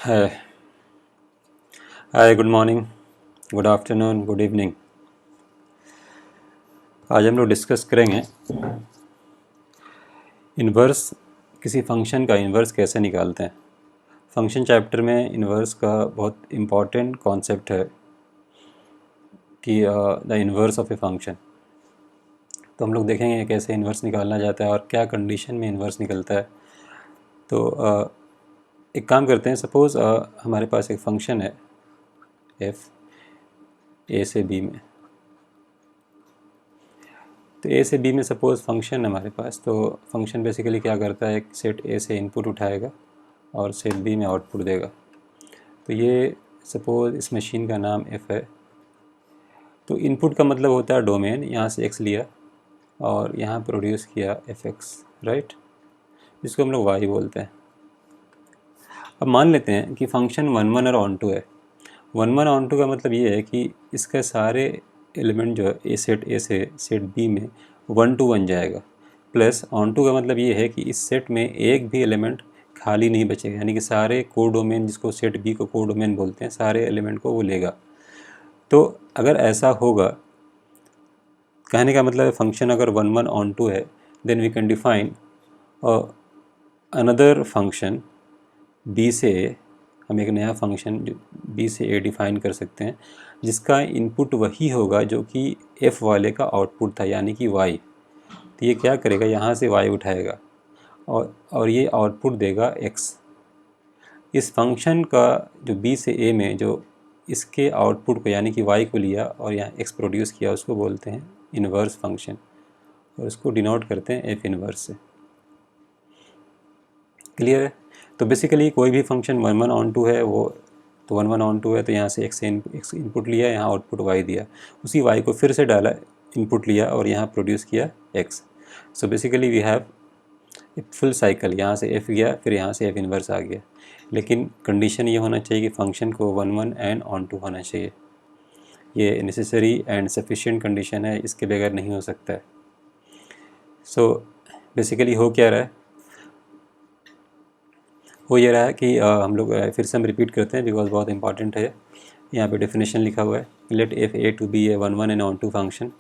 हाय hi, good morning, good afternoon, good evening. आज हम लोग डिस्कस करेंगे इन्वर्स, किसी फंक्शन का इन्वर्स कैसे निकालते हैं। फंक्शन चैप्टर में इन्वर्स का बहुत इम्पॉर्टेंट कॉन्सेप्ट है कि the inverse of a function. तो हम लोग देखेंगे कैसे इन्वर्स निकालना जाता है और क्या कंडीशन में इन्वर्स निकलता है। तो एक काम करते हैं, सपोज़ हमारे पास एक फंक्शन है एफ ए से बी में। तो ए से बी में सपोज़ फंक्शन है हमारे पास। तो फंक्शन बेसिकली क्या करता है, एक सेट ए से इनपुट उठाएगा और सेट बी में आउटपुट देगा। तो ये सपोज़ इस मशीन का नाम एफ है। तो इनपुट का मतलब होता है डोमेन, यहाँ से एक्स लिया और यहाँ प्रोड्यूस किया एफ एक्स, राइट, जिसको हम लोग वाई बोलते हैं। अब मान लेते हैं कि फंक्शन वन वन और ऑन टू है। वन वन ऑन टू का मतलब ये है कि इसका सारे एलिमेंट जो है ए से सेट बी में 1 to 1 जाएगा। प्लस ऑन टू का मतलब ये है कि इस सेट में एक भी एलिमेंट खाली नहीं बचेगा, यानी कि सारे कोडोमेन, जिसको सेट बी को कोडोमेन बोलते हैं, सारे एलिमेंट को वो लेगा। तो अगर ऐसा होगा, कहने का मतलब है फंक्शन अगर वन वन ऑन टू है, then we can define another function B से ए। हम एक नया फंक्शन बी से ए डिफ़ाइन कर सकते हैं, जिसका इनपुट वही होगा जो कि एफ़ वाले का आउटपुट था, यानी कि वाई। तो ये क्या करेगा, यहाँ से वाई उठाएगा और ये आउटपुट देगा एक्स। इस फंक्शन का जो बी से ए में जो इसके आउटपुट को यानी कि वाई को लिया और यहाँ एक्स प्रोड्यूस किया, उसको बोलते हैं इन्वर्स फंक्शन, और उसको डिनोट करते हैं एफ इन्वर्स से। क्लियर है? तो बेसिकली कोई भी function one one onto है, वो तो वन वन ऑन टू है, तो यहाँ से एक्स इनपुट लिया, यहाँ आउटपुट वाई दिया, उसी वाई को फिर से डाला, इनपुट लिया और यहाँ प्रोड्यूस किया X. So basically we have a full cycle, यहाँ से एफ गया, फिर यहाँ से एफ इन्वर्स आ गया। लेकिन कंडीशन ये होना चाहिए कि फंक्शन को one one and onto होना चाहिए। ये नेसेसरी एंड सफिशिएंट कंडीशन है, इसके बगैर नहीं हो सकता है। सो बेसिकली हो क्या रहा है, वो ये रहा है कि हम लोग फिर से हम रिपीट करते हैं बिकॉज बहुत इंपॉर्टेंट है। यहाँ पे डेफिनेशन लिखा हुआ है, let F A to B a one one and onto function,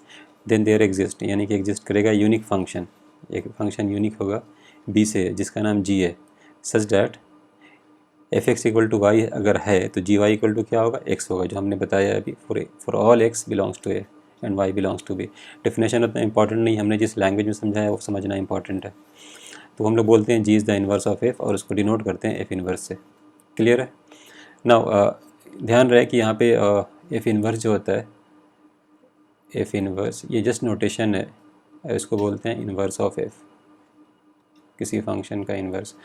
then there exist, यानी कि एग्जिस्ट करेगा यूनिक फंक्शन। एक फंक्शन यूनिक होगा बी से, जिसका नाम जी है, such that F X equal to Y अगर है तो जी वाई इक्वल टू क्या होगा, एक्स होगा, जो हमने बताया अभी, for all X belongs to A and Y belongs to B. Definition उतना इंपॉर्टेंट नहीं, हमने जिस लैंग्वेज में समझाया वो समझना इंपॉर्टेंट है। तो हम लोग बोलते हैं G is the inverse of F और उसको डिनोट करते हैं एफ इन्वर्स से। क्लियर है? नाउ ध्यान रहे कि यहाँ पे एफ इन्वर्स जो होता है, एफ इन्वर्स ये जस्ट नोटेशन है, इसको बोलते हैं इन्वर्स ऑफ एफ, किसी फंक्शन का इन्वर्स।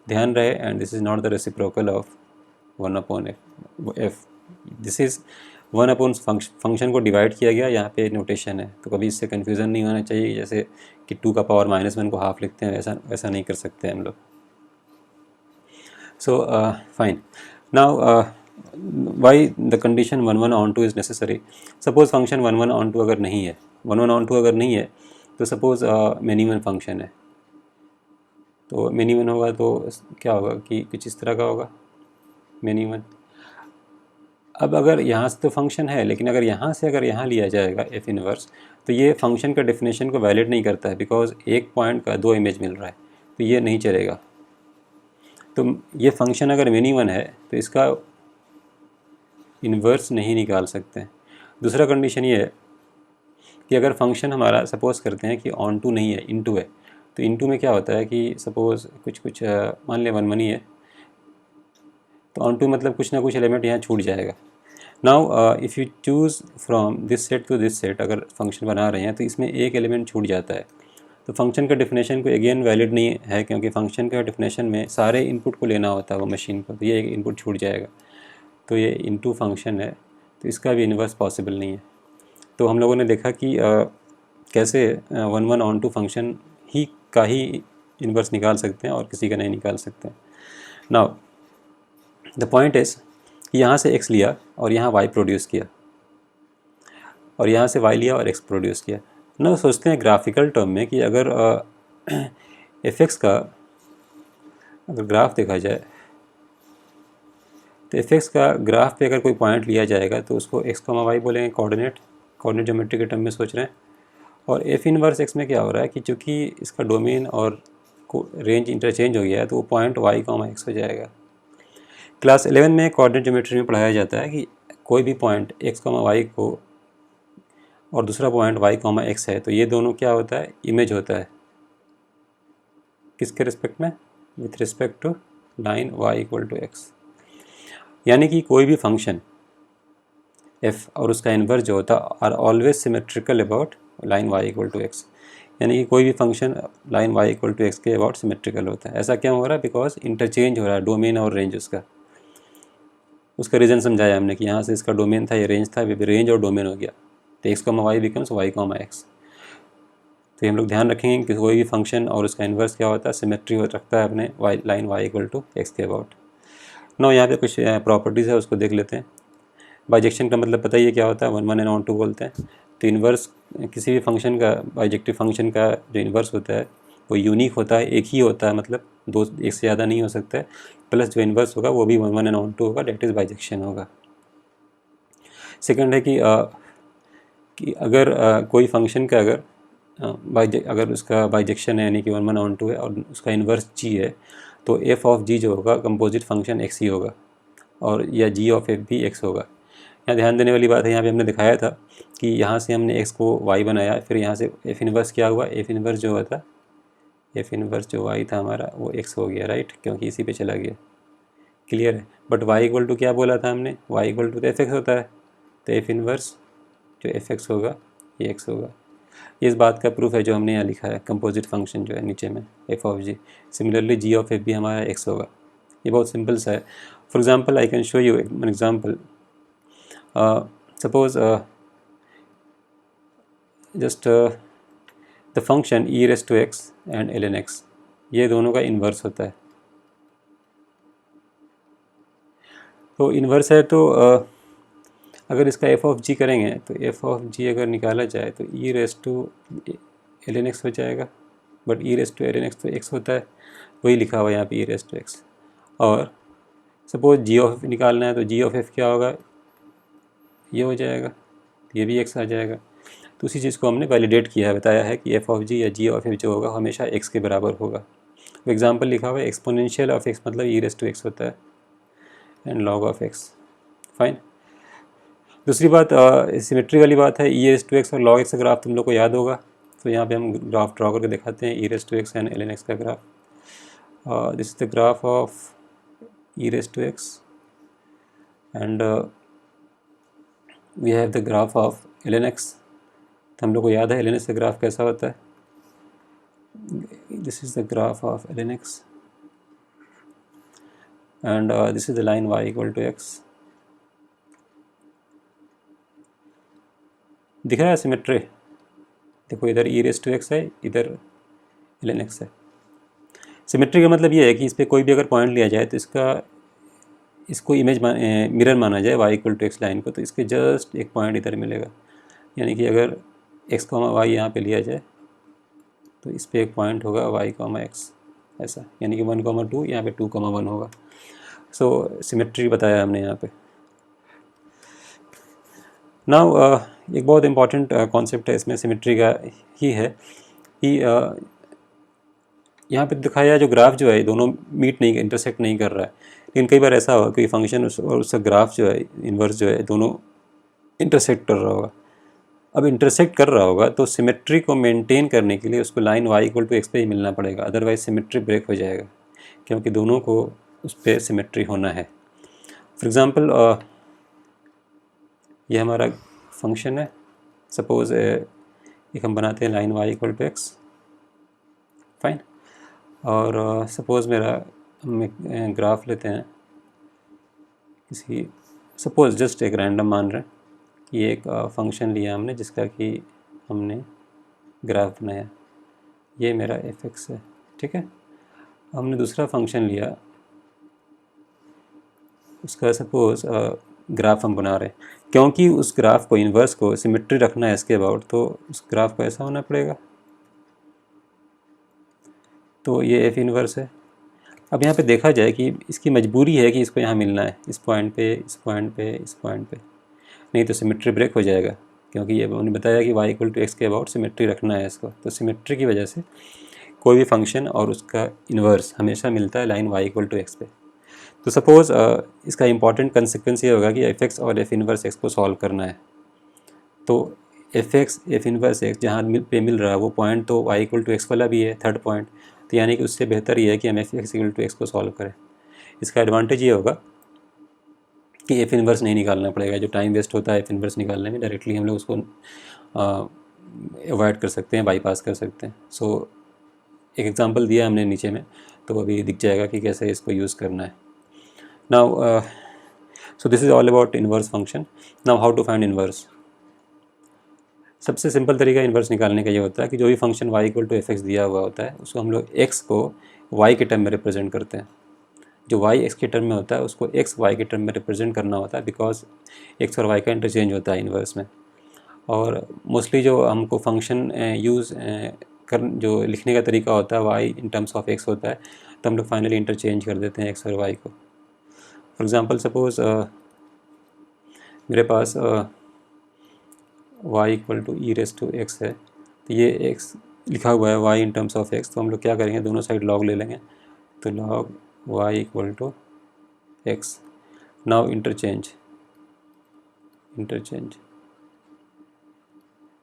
ध्यान रहे, and this is not the reciprocal of one upon F. This is one upon function को डिवाइड किया गया, यहाँ पे नोटेशन है, तो कभी इससे कन्फ्यूज़न नहीं होना चाहिए। जैसे कि 2 का पावर -1 को हाफ लिखते हैं, वैसा नहीं कर सकते हम लोग। So fine, now why the condition one one onto is necessary. Suppose function one one onto अगर नहीं है, वन वन ऑन टू अगर नहीं है, तो सपोज़ मिनिमम फंक्शन है। तो मिनिमम होगा तो क्या होगा कि कुछ इस तरह का होगा मिनिमम। अब अगर यहाँ से तो फंक्शन है, लेकिन अगर यहाँ से अगर यहाँ लिया जाएगा एफ इनवर्स, तो ये फंक्शन का डेफिनेशन को वैलिड नहीं करता है, बिकॉज एक पॉइंट का 2 इमेज मिल रहा है, तो ये नहीं चलेगा। तो ये फंक्शन अगर मिनिमम है तो इसका इन्वर्स नहीं निकाल सकते। दूसरा कंडीशन ये है कि अगर फंक्शन हमारा सपोज़ करते हैं कि ऑन टू नहीं है, इनटू है, तो इनटू में क्या होता है कि सपोज़ कुछ मान लिया वन वन ही है, तो ऑन टू मतलब कुछ ना कुछ एलिमेंट यहाँ छूट जाएगा। Now if you choose from this set to this set, अगर फंक्शन बना रहे हैं तो इसमें एक एलिमेंट छूट जाता है, तो फंक्शन का डेफिनेशन को अगेन वैलिड नहीं है, क्योंकि फंक्शन का डेफिनेशन में सारे इनपुट को लेना होता है वो मशीन को, तो ये एक इनपुट छूट जाएगा। तो ये इनटू फंक्शन है, तो इसका भी इन्वर्स पॉसिबल नहीं है। तो हम लोगों ने देखा कि कैसे one one onto function ही का ही इन्वर्स निकाल सकते हैं और किसी का नहीं निकाल सकते। नाउ द पॉइंट इज़ कि यहाँ से x लिया और यहाँ y प्रोड्यूस किया, और यहाँ से y लिया और x प्रोड्यूस किया ना। सोचते हैं ग्राफिकल टर्म में कि अगर एफ एक्स का अगर ग्राफ देखा जाए, तो एफ एक्स का ग्राफ पे अगर कोई पॉइंट लिया जाएगा तो उसको एक्स कॉमा वाई बोलेंगे, कोऑर्डिनेट ज्योमेट्री के टर्म में सोच रहे हैं। और एफ इनवर्स एक्स में क्या हो रहा है कि चूँकि इसका डोमेन और रेंज इंटरचेंज हो गया है तो वो पॉइंट वाई कॉमा एक्स हो जाएगा। क्लास 11 में कोऑर्डिनेट ज्योमेट्री में पढ़ाया जाता है कि कोई भी पॉइंट एक्स कॉमा वाई को और दूसरा पॉइंट वाई कॉमा एक्स है तो ये दोनों क्या होता है, इमेज होता है। किसके रिस्पेक्ट में? With respect to line Y equal to X. यानी कि कोई भी फंक्शन एफ और उसका इन्वर्स जो होता है are always symmetrical about line Y equal to X. यानी कि कोई भी function line Y equal to X के अबाउट सिमेट्रिकल होता है। ऐसा क्यों हो रहा है? बिकॉज इंटरचेंज हो रहा है डोमेन और रेंज उसका रीज़न समझाया हमने कि यहाँ से इसका डोमेन था, ये रेंज था, रेंज और डोमेन हो गया तो X comma Y becomes Y comma X. तो हम लोग ध्यान रखेंगे कि कोई भी फंक्शन और उसका इन्वर्स क्या होता है, सिमेट्री रखता है अपने Y line Y equal to X के अबाउट। नो यहाँ पे कुछ प्रॉपर्टीज़ है उसको देख लेते हैं। बाइजेक्शन का मतलब पता ही है क्या होता है, 1 1 एंड ऑन 2 बोलते हैं। तो इन्वर्स किसी भी फंक्शन का, बाइजेक्टिव फंक्शन का जो इन्वर्स होता है वो यूनिक होता है, एक ही होता है, मतलब दो एक से ज़्यादा नहीं हो सकता है। प्लस जो इन्वर्स होगा वो भी 1 1 एंड ऑन 2 होगा, डेट इज़ बाइजेक्शन होगा। सेकंड है कि अगर कोई फंक्शन का अगर उसका बाइजेक्शन है यानी कि 1 1 ऑन 2 है और उसका इन्वर्स जी है तो एफ ऑफ जी जो होगा कंपोजिट फंक्शन एक्स ही होगा और या जी ऑफ एफ भी एक्स होगा। यहाँ ध्यान देने वाली बात है, यहाँ पे हमने दिखाया था कि यहाँ से हमने एक्स को वाई बनाया, फिर यहाँ से एफ इन्वर्स क्या हुआ, एफ इन्वर्स जो हुआ था, एफ इन्वर्स जो वाई था हमारा वो एक्स हो गया, राइट, क्योंकि इसी पे चला गया। क्लियर है? बट वाई इक्वल टू क्या बोला था हमने, वाई इक्वल टू तो एफ एक्स होता है, तो एफ इन्वर्स जो एफ एक्स होगा ये एक्स होगा। ये इस बात का प्रूफ है जो हमने यहाँ लिखा है, कंपोजिट फंक्शन जो है नीचे में F of G. Similarly G of F भी हमारा एक्स होगा। ये बहुत सिंपल सा है। For example I can show you an example. Suppose just the function E raise to X and L N X, ये दोनों का इन्वर्स होता है। तो इन्वर्स है तो अगर इसका एफ ऑफ जी करेंगे तो एफ ऑफ जी अगर निकाला जाए तो e raise to L N X हो जाएगा। But e raise to L N X तो एक्स होता है, वही लिखा हुआ है यहाँ पे ई रेस टू एक्स। और सपोज जी ऑफ एफ निकालना है तो जी ऑफ एफ क्या होगा, ये हो जाएगा, ये भी एक्स आ जाएगा। तो उसी चीज़ को हमने वैलिडेट किया है, बताया है कि एफ ऑफ जी या जी ऑफ एफ जो होगा हमेशा एक्स के बराबर होगा। एग्जाम्पल लिखा हुआ है एक्सपोनेंशियल ऑफ एक्स मतलब ई रेस टू एक्स होता है and log of x. Fine. दूसरी बात सिमेट्री वाली बात है, ई रेस टू एक्स और लॉग एक्स का ग्राफ तुम लोग को याद होगा। तो यहाँ पे हम ग्राफ ड्रॉ करके दिखाते हैं e raise to X and L N X का graph. This is the graph of E raise to X and we have the graph of L N X. तो हम लोग को याद है एल एन एक्स का ग्राफ कैसा होता है। This is the graph of L N X and this is the line Y equal to X. दिख रहा है सिमेट्री? देखो इधर ई रेस टू एक्स है, इधर एल एन एक्स है। सिमेट्री का मतलब ये है कि इस पर कोई भी अगर पॉइंट लिया जाए तो इसको इमेज मिरर माना जाए Y equal to X line को, तो इसके जस्ट एक पॉइंट इधर मिलेगा। यानी कि अगर एक्स कॉमा वाई यहाँ पे लिया जाए तो इस पर एक पॉइंट होगा वाई कॉमा एक्स ऐसा, यानी कि 1 कॉमा 2, यहाँ पे 2 कॉमा 1 होगा। सो सिमेट्री बताया हमने यहाँ पे। नाउ एक बहुत इंपॉर्टेंट कॉन्सेप्ट है इसमें सिमेट्री का ही है कि यहाँ पे दिखाया जो ग्राफ जो है दोनों मीट नहीं, इंटरसेक्ट नहीं कर रहा है। लेकिन कई बार ऐसा होगा कि फंक्शन और उसका ग्राफ जो है इन्वर्स जो है दोनों इंटरसेक्ट कर रहा होगा। अब इंटरसेक्ट कर रहा होगा तो सिमेट्री को मेंटेन करने के लिए उसको line Y equal to X पे ही मिलना पड़ेगा, अदरवाइज सिमेट्री ब्रेक हो जाएगा, क्योंकि दोनों को उस पर सिमेट्री होना है। फॉर एग्ज़ाम्पल ये हमारा फंक्शन है, सपोज एक हम बनाते हैं line Y equal to X. Fine. और सपोज़ हम एक ग्राफ लेते हैं किसी, सपोज़ जस्ट एक रैंडम मान रहे हैं कि एक फंक्शन लिया हमने जिसका कि हमने ग्राफ बनाया, ये मेरा एफ एक्स है, ठीक है। हमने दूसरा फंक्शन लिया, उसका सपोज़ ग्राफ हम बना रहे हैं, क्योंकि उस ग्राफ को इन्वर्स को सिमेट्री रखना है इसके अबाउट, तो उस ग्राफ को ऐसा होना पड़ेगा। तो ये एफ इन्वर्स है। अब यहाँ पे देखा जाए कि इसकी मजबूरी है कि इसको यहाँ मिलना है, इस पॉइंट पे, इस पॉइंट पे, इस पॉइंट पे, नहीं तो सिमेट्री ब्रेक हो जाएगा, क्योंकि ये उन्होंने बताया कि y इक्वल टू एक्स के अबाउट सिमेट्री रखना है इसको। तो सिमेट्री की वजह से कोई भी फंक्शन और उसका इन्वर्स हमेशा मिलता है line y equal to X पे। तो सपोज़ इसका इंपॉर्टेंट कंसिक्वेंस ये होगा कि एफ एक्स और एफ इन्वर्स एक्स को सॉल्व करना है। तो F X F inverse X जहाँ पे मिल रहा है वो पॉइंट तो y इक्वल टू एक्स वाला भी है, थर्ड पॉइंट, तो यानी कि उससे बेहतर ये है कि हम F X equal to X को सॉल्व करें। इसका एडवांटेज ये होगा कि एफ इन्वर्स नहीं निकालना पड़ेगा, जो टाइम वेस्ट होता है एफ इन्वर्स निकालने में, डायरेक्टली हम लोग उसको अवॉइड कर सकते हैं, बाईपास कर सकते हैं। सो एक एग्जांपल दिया हमने नीचे में, तो अभी दिख जाएगा कि कैसे इसको यूज़ करना है। Now so this is all about inverse function. Now how to find inverse. सबसे सिंपल तरीका इन्वर्स निकालने का ये होता है कि जो भी function y equal to F X दिया हुआ होता है उसको हम लोग x को y के टर्म में रिप्रेजेंट करते हैं। जो y x के टर्म में होता है उसको x y के टर्म में रिप्रेजेंट करना होता है, बिकॉज x और y का इंटरचेंज होता है इन्वर्स में। और मोस्टली जो हमको फंक्शन यूज़ कर जो लिखने का तरीका होता है y in terms of x होता है, तो हम लोग फाइनली इंटरचेंज कर देते हैं x और y को। फॉर एग्ज़ाम्पल सपोज़ मेरे पास y equal to E raise to X है, तो ये x लिखा हुआ है y in terms of x, तो हम लोग क्या करेंगे, दोनों साइड लॉग ले लेंगे, तो log y equal to X. Now interchange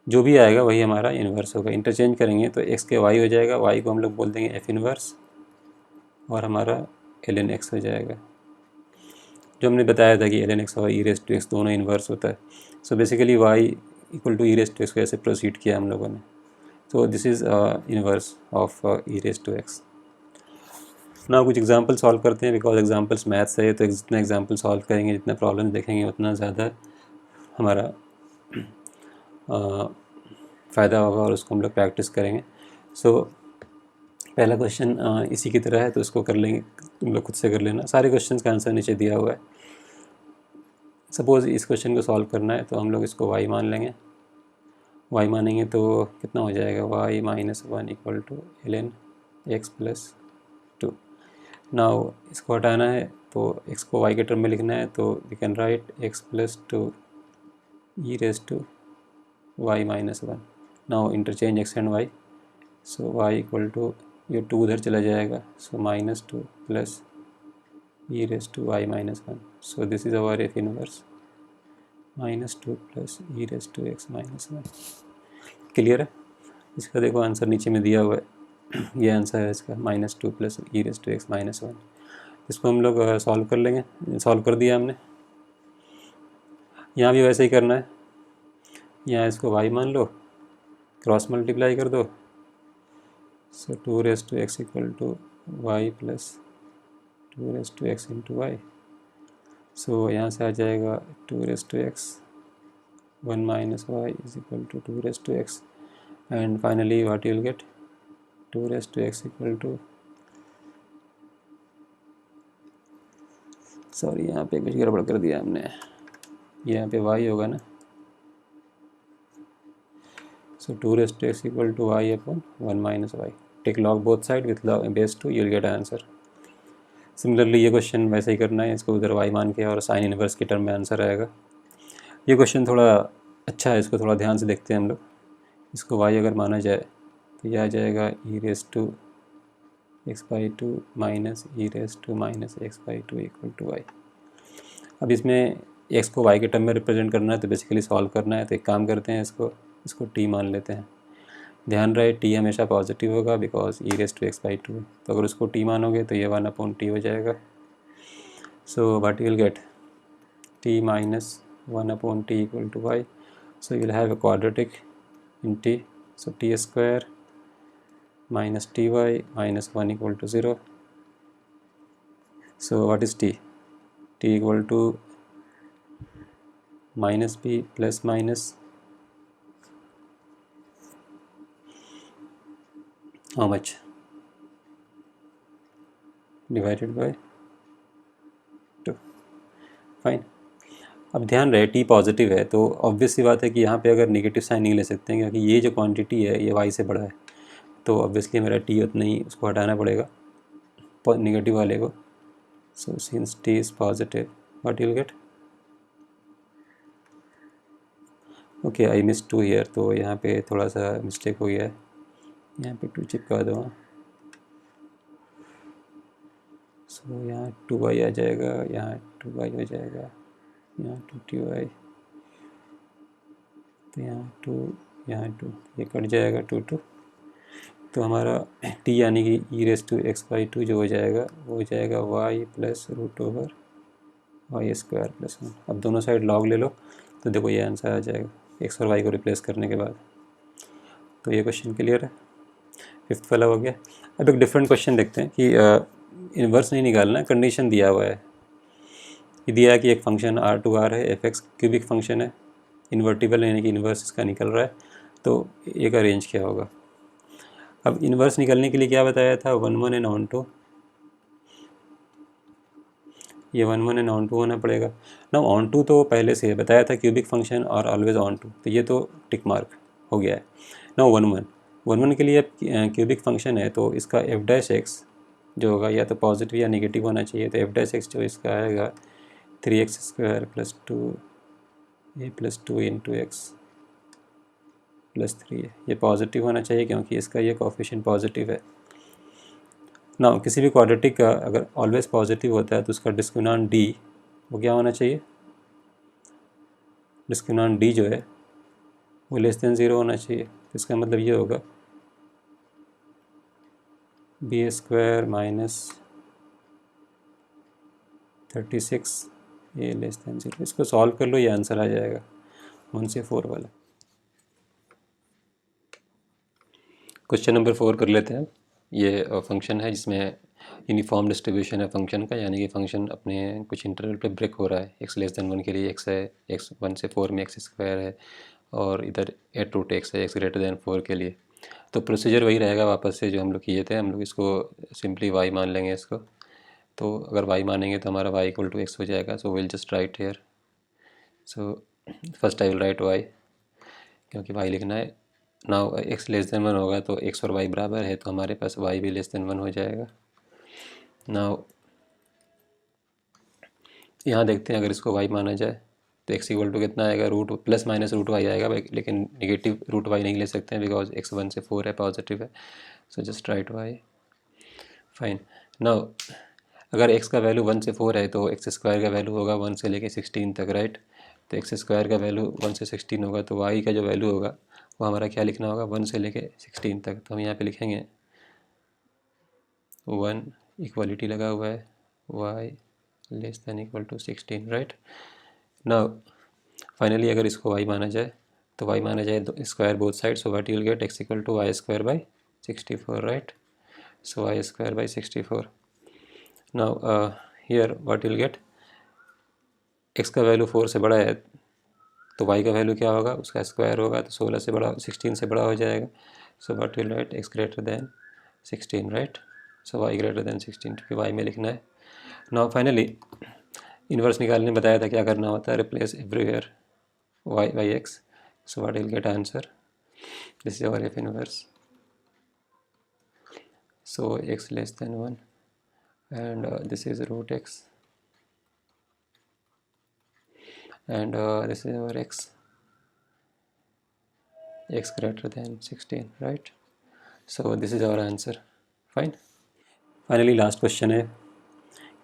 जो भी आएगा वही हमारा इन्वर्स होगा। इंटरचेंज करेंगे तो x के y हो जाएगा, y को हम लोग बोल देंगे f इन्वर्स और हमारा ln x हो जाएगा, जो हमने बताया था कि ln x और ई रेस टू एक्स दोनों इन्वर्स होता है। So basically y equal to E raise to X को ऐसे प्रोसीड किया हम लोगों ने। So this is inverse of E raise to X. ना कुछ एग्जांपल सॉल्व करते हैं, बिकॉज एग्जांपल्स मैथ्स है, तो जितना एग्जांपल सॉल्व करेंगे, जितना प्रॉब्लम देखेंगे, उतना ज़्यादा हमारा फ़ायदा होगा और उसको हम लोग प्रैक्टिस करेंगे। सो पहला क्वेश्चन इसी की तरह है, तो इसको कर लेंगे, तुम लोग खुद से कर लेना। सारे क्वेश्चन का आंसर नीचे दिया हुआ है। सपोज़ इस क्वेश्चन को सॉल्व करना है तो हम लोग इसको y मान लेंगे। y मानेंगे तो कितना हो जाएगा, y minus 1 equal to ln x plus 2। Now इसको हटाना है तो x को y के टर्म में लिखना है, तो we can write x plus 2 E raise to y minus 1। Now interchange x and y, so y equal to, ये 2 उधर चला जाएगा, so minus 2 plus E raise to y minus 1। So this is our F inverse, minus 2 plus E raise to x minus 1। Clear है? इसका देखो answer नीचे में दिया हुआ है, ये आंसर है इसका, minus 2 plus E raise to x minus 1। इसको हम लोग सॉल्व कर लेंगे। सॉल्व कर दिया हमने, यहाँ भी वैसे ही करना है। यहाँ इसको y मान लो, क्रॉस मल्टीप्लाई कर दो, so 2 raise to x equal to y plus 2 raise to x into Y. So यहाँ से आ जाएगा 2 raise to x 1 minus Y is equal to 2 raise to x, and finally what you will get, 2 raise to x equal to, sorry यहाँ पे कुछ गड़बड़ कर दिया हमने, यहाँ पे y होगा ना, so 2 raise to x equal to y upon 1 minus y. Take log both side with log base 2, you will get answer. Similarly ये क्वेश्चन वैसे ही करना है, इसको उधर y मान के और साइन इनवर्स के टर्म में आंसर आएगा। ये क्वेश्चन थोड़ा अच्छा है, इसको थोड़ा ध्यान से देखते हैं हम लोग। इसको y अगर माना जाए तो यह आ जाएगा e raise to x by 2 minus e raise to minus X by 2 equal to Y. अब इसमें x को y के टर्म में रिप्रेजेंट करना है, तो बेसिकली सॉल्व करना है, तो एक काम करते हैं, इसको t मान लेते हैं। ध्यान रहे t हमेशा पॉजिटिव होगा, because e raise to x by 2, तो अगर उसको t मानोगे तो ये 1 अपॉन t हो जाएगा। So what you will gate, t minus 1 upon t equal to y, so you will have a quadratic in t, so t square minus ty minus 1 equal to 0. So what is t? T equal to minus b plus minus how much, divided by 2. Fine. अब ध्यान रहे t positive है, तो obvious सी बात है कि यहाँ पे अगर नेगेटिव साइन नहीं ले सकते हैं, क्योंकि ये जो क्वांटिटी है ये y से बड़ा है, तो ऑब्वियसली मेरा t उतना ही उसको हटाना पड़ेगा। नेगेटिव वाले को. So since t is positive what you'll get. Okay I miss 2 here, तो यहाँ पे थोड़ा सा मिस्टेक हो गया है, यहाँ पे 2 चिपका दो. सो यहाँ 2y आ जाएगा, यहाँ 2y हो जाएगा, यहाँ 2ty, तो यहाँ 2 ये कट जाएगा 2 तो हमारा t यानी कि e⁻x/2 जो हो जाएगा वो हो जाएगा y प्लस √y²+1. अब दोनों साइड लॉग ले लो तो देखो ये आंसर आ जाएगा x और y को रिप्लेस करने के बाद. तो ये क्वेश्चन क्लियर है, 5th वाला हो गया. अब एक डिफरेंट क्वेश्चन देखते हैं कि इन्वर्स नहीं निकालना, कंडीशन दिया हुआ है. ये दिया है कि एक फंक्शन R2R है, f(x) क्यूबिक फंक्शन है, इन्वर्टिबल यानी कि इन्वर्स इसका निकल रहा है, तो एक अरेंज क्या होगा. अब इन्वर्स निकलने के लिए क्या बताया था, 1 1 एंड ऑन 2. ये 1 1 एंड ऑन 2 होना पड़ेगा ना. ऑन 2 तो पहले से बताया था क्यूबिक फंक्शन और ऑलवेज ऑन 2, तो ये तो टिक मार्क हो गया है ना. 1 1 के लिए क्यूबिक फंक्शन है तो इसका f'(x) जो होगा या तो पॉजिटिव या नेगेटिव होना चाहिए. तो f'(x) जो इसका आएगा 3x² + 2a + 2 × x + 3 ये पॉजिटिव होना चाहिए क्योंकि इसका ये कोएफिशिएंट पॉजिटिव है ना. किसी भी क्वाड्रेटिक का अगर ऑलवेज पॉजिटिव होता है तो उसका डिस्क्रिमिनेंट d वो क्या होना चाहिए, डिस्क्रिमिनेंट d जो है वो <0 होना चाहिए. तो इसका मतलब ये होगा b² - 36a <0. इसको सॉल्व कर लो, ये आंसर आ जाएगा 1 से 4 वाला. क्वेश्चन नंबर 4 कर लेते हैं. ये फंक्शन है जिसमें यूनिफॉर्म डिस्ट्रीब्यूशन है फंक्शन का, यानी कि फंक्शन अपने कुछ इंटरवल पे ब्रेक हो रहा है. x<1 के लिए x है, x 1 से 4 में x² है, और इधर √x है x greater than 4 के लिए. तो प्रोसीजर वही रहेगा वापस से जो हम लोग किए थे. हम लोग इसको सिंपली y मान लेंगे इसको. तो अगर y मानेंगे तो हमारा y = x हो जाएगा. So will just write here. So first I will write y क्योंकि y लिखना है. नाउ x<1 होगा तो x और y बराबर है, तो हमारे पास y भी <1 हो जाएगा. नाउ यहाँ देखते हैं अगर इसको y माना जाए तो x = कितना आएगा, ±√y आएगा, लेकिन नेगेटिव √y नहीं ले सकते हैं बिकॉज x 1 से 4 है, पॉजिटिव है. So just right y. Fine. Now अगर x का वैल्यू 1 से 4 है तो x² का वैल्यू होगा 1 से लेके 16 तक, राइट. तो x² का वैल्यू 1 से 16 होगा, तो y का जो वैल्यू होगा वो हमारा क्या लिखना होगा, 1 से लेके 16 तक. तो हम यहाँ पे लिखेंगे 1 इक्वलिटी लगा हुआ है y < 16, राइट. नाउ फाइनली अगर इसको y माना जाए तो y माना जाए square both side. So what you will gate, x = y² / 64, right. So y² / 64. Now here what you will gate, x का वैल्यू 4 से बड़ा है तो y का वैल्यू क्या होगा, उसका स्क्वायर होगा, तो 16 से बड़ा 16 से बड़ा हो जाएगा. सो what will write, x greater than 16, right. So y greater than 16 क्योंकि y में लिखना है. नाउ फाइनली इन्वर्स निकालने बताया था क्या करना होता है, replace everywhere y by x. So what will get answer, this is our f inverse. So x < 1 and this is √x and this is our x greater than 16, right. So this is our answer. Fine. Finally last question है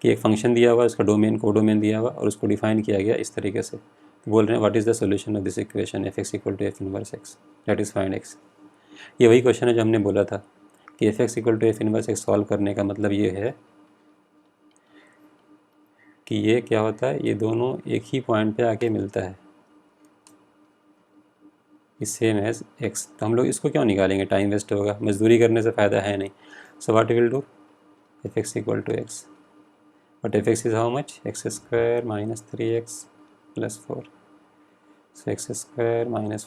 कि एक function दिया हुआ, उसका domain codomain दिया हुआ और उसको डिफाइन किया गया इस तरीके से. तो बोल रहे हैं what is the solution of this equation f(x) = f inverse x, that is find x. ये वही क्वेश्चन है जो हमने बोला था कि f(x) = f inverse x solve करने का मतलब ये है कि ये क्या होता है, ये दोनों एक ही पॉइंट पे आके मिलता है, इस सेम एज x. तो हम लोग इसको क्यों निकालेंगे, टाइम वेस्ट होगा, मजदूरी करने से फ़ायदा है नहीं. सो what will do, f(x) = x, but f(x) is how much, x² - 3x + 4. So x² -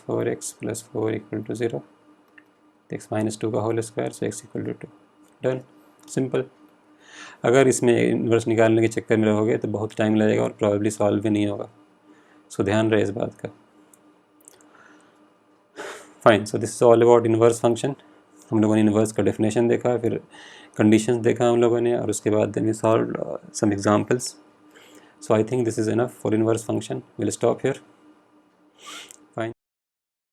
4x + 4 = 0. x - 2 का whole square, so x = 2. Done, simple. अगर इसमें इन्वर्स निकालने के चक्कर में रहोगे तो बहुत टाइम लगेगा और प्रॉब्ली सॉल्व भी नहीं होगा. सो ध्यान रहे इस बात का. Fine. So this is all about inverse function. हम लोगों ने इन्वर्स का डेफिनेशन देखा, फिर कंडीशंस देखा हम लोगों ने, और उसके बाद then we solve some examples. So I think this is enough for inverse function. We'll stop here.